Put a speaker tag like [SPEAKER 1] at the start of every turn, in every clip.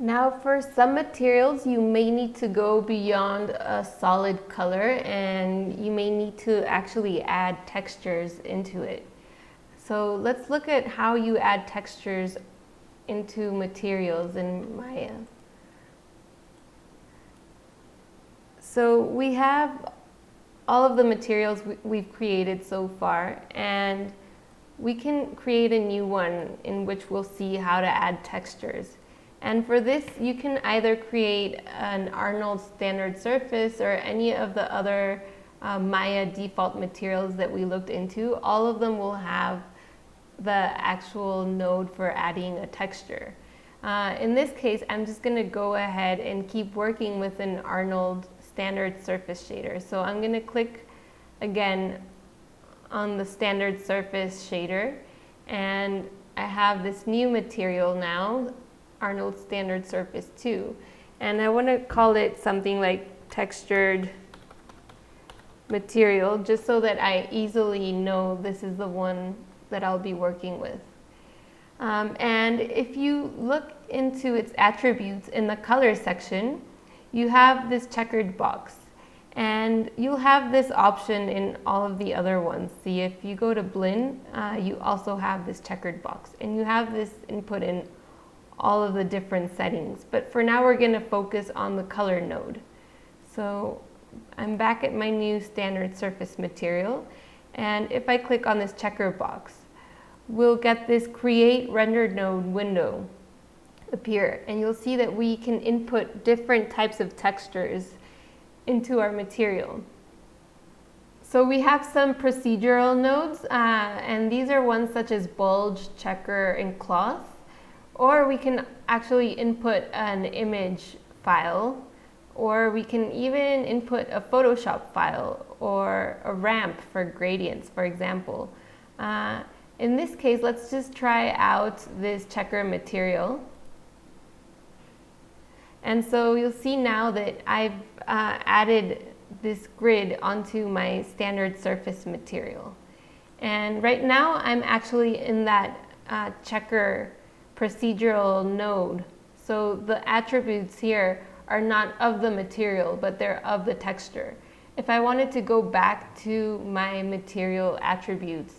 [SPEAKER 1] Now for some materials, you may need to go beyond a solid color and you may need to actually add textures into it. So let's look at how you add textures into materials in Maya. So we have all of the materials we've created so far, and we can create a new one in which we'll see how to add textures. And for this, you can either create an Arnold standard surface or any of the other Maya default materials that we looked into. All of them will have the actual node for adding a texture. In this case, I'm just going to go ahead and keep working with an Arnold standard surface shader. So I'm going to click again on the standard surface shader, and I have this new material now, Arnold standard surface 2, and I want to call it something like textured material, just so that I easily know this is the one that I'll be working with. And if you look into its attributes in the color section, you have this checkered box, and you'll have this option in all of the other ones. See, if you go to blend, you also have this checkered box, and you have this input in all of the different settings. But for now, we're going to focus on the color node. So I'm back at my new standard surface material, and if I click on this checker box, we'll get this create rendered node window appear, and you'll see that we can input different types of textures into our material. So we have some procedural nodes, and these are ones such as bulge, checker, and cloth. Or we can actually input an image file, or we can even input a Photoshop file or a ramp for gradients, for example. In this case, let's just try out this checker material. And so you'll see now that I've added this grid onto my standard surface material. And right now I'm actually in that checker procedural node. So the attributes here are not of the material, but they're of the texture. If I wanted to go back to my material attributes,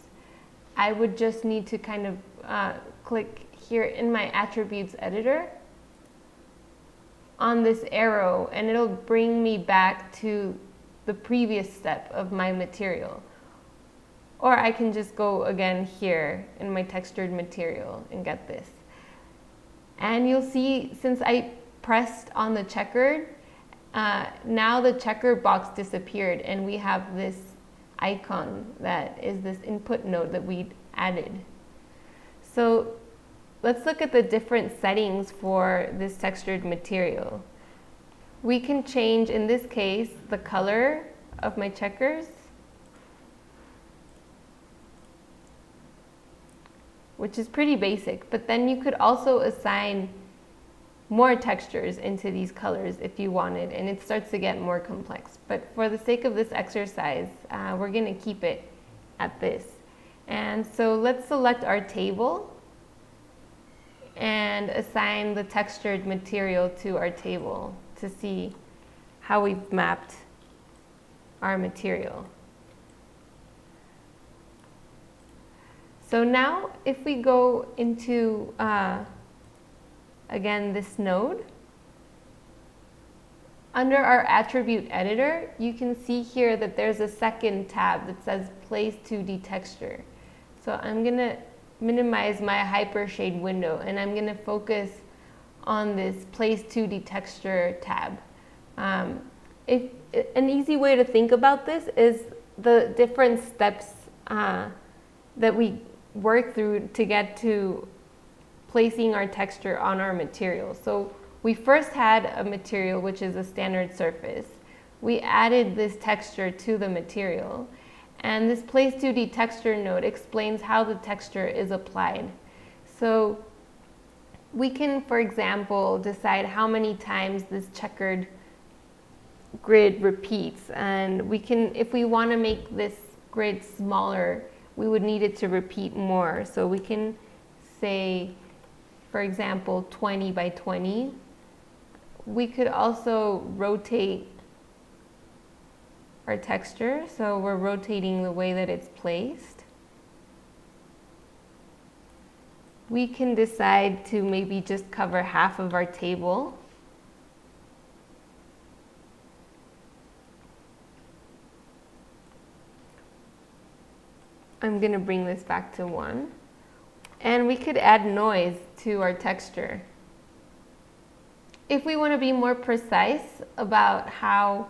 [SPEAKER 1] I would just need to kind of click here in my attributes editor on this arrow, and it'll bring me back to the previous step of my material. Or I can just go again here in my textured material and get this. And you'll see, since I pressed on the checkered, now the checker box disappeared, and we have this icon that is this input node that we added. So let's look at the different settings for this textured material. We can change, in this case, the color of my checkers, which is pretty basic, but then you could also assign more textures into these colors if you wanted, and it starts to get more complex. But for the sake of this exercise, we're going to keep it at this. And so let's select our table and assign the textured material to our table to see how we've mapped our material. So now if we go into, again, this node, under our attribute editor, you can see here that there's a second tab that says Place 2D Texture. So I'm going to minimize my hypershade window, and I'm going to focus on this Place 2D Texture tab. An easy way to think about this is the different steps that we work through to get to placing our texture on our material. So we first had a material which is a standard surface. We added this texture to the material, and this Place 2D Texture node explains how the texture is applied. So we can, for example, decide how many times this checkered grid repeats, and we can, if we want to make this grid smaller, we would need it to repeat more. So we can say, for example, 20 by 20 we could also rotate our texture. So we're rotating the way that it's placed. We can decide to maybe just cover half of our table. I'm going to bring this back to 1. And we could add noise to our texture. If we want to be more precise about how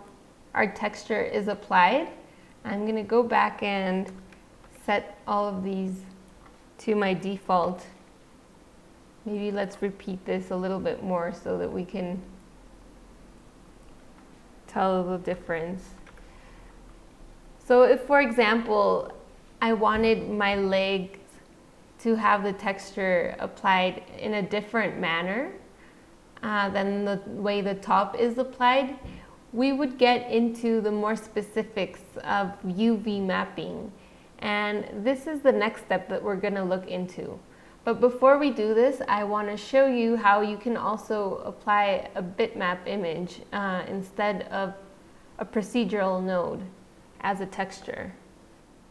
[SPEAKER 1] our texture is applied, I'm going to go back and set all of these to my default. Maybe let's repeat this a little bit more so that we can tell the difference. So if, for example, I wanted my legs to have the texture applied in a different manner than the way the top is applied, we would get into the more specifics of UV mapping. And this is the next step that we're going to look into. But before we do this, I want to show you how you can also apply a bitmap image instead of a procedural node as a texture.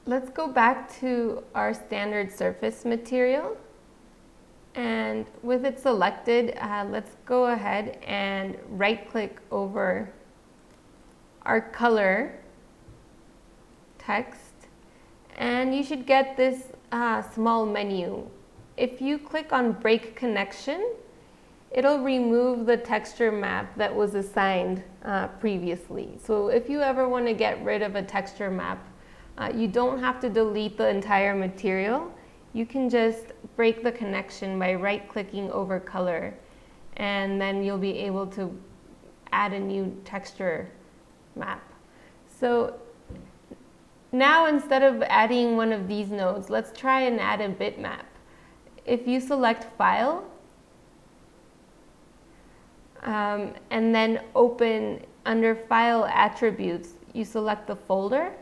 [SPEAKER 1] Let's go back to our standard surface material. And with it selected, let's go ahead and right-click over our color text. And you should get this small menu. If you click on Break Connection, it'll remove the texture map that was assigned previously. So if you ever want to get rid of a texture map, you don't have to delete the entire material. You can just break the connection by right-clicking over color, and then you'll be able to add a new texture map. So now instead of adding one of these nodes, let's try and add a bitmap. If you select File, and then open under File Attributes, you select the folder.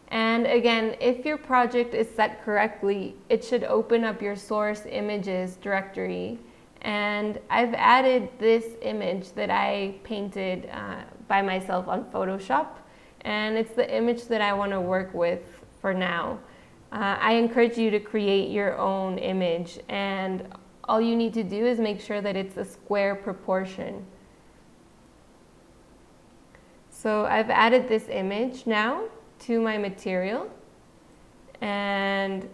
[SPEAKER 1] And again, if your project is set correctly, it should open up your source images directory. And I've added this image that I painted by myself on Photoshop. And it's the image that I want to work with for now. I encourage you to create your own image, and all you need to do is make sure that it's a square proportion. So I've added this image now to my material, and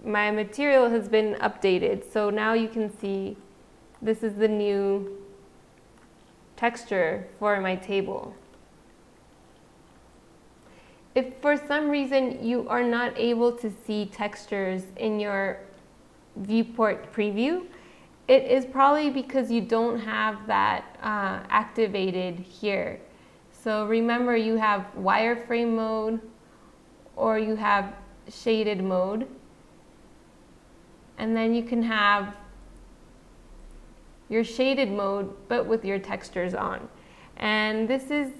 [SPEAKER 1] my material has been updated. So now you can see this is the new texture for my table. If for some reason you are not able to see textures in your viewport preview, it is probably because you don't have that activated here. So remember, you have wireframe mode or you have shaded mode, and then you can have your shaded mode but with your textures on. And this is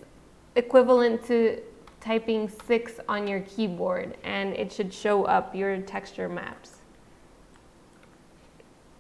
[SPEAKER 1] equivalent to typing 6 on your keyboard, and it should show up your texture maps.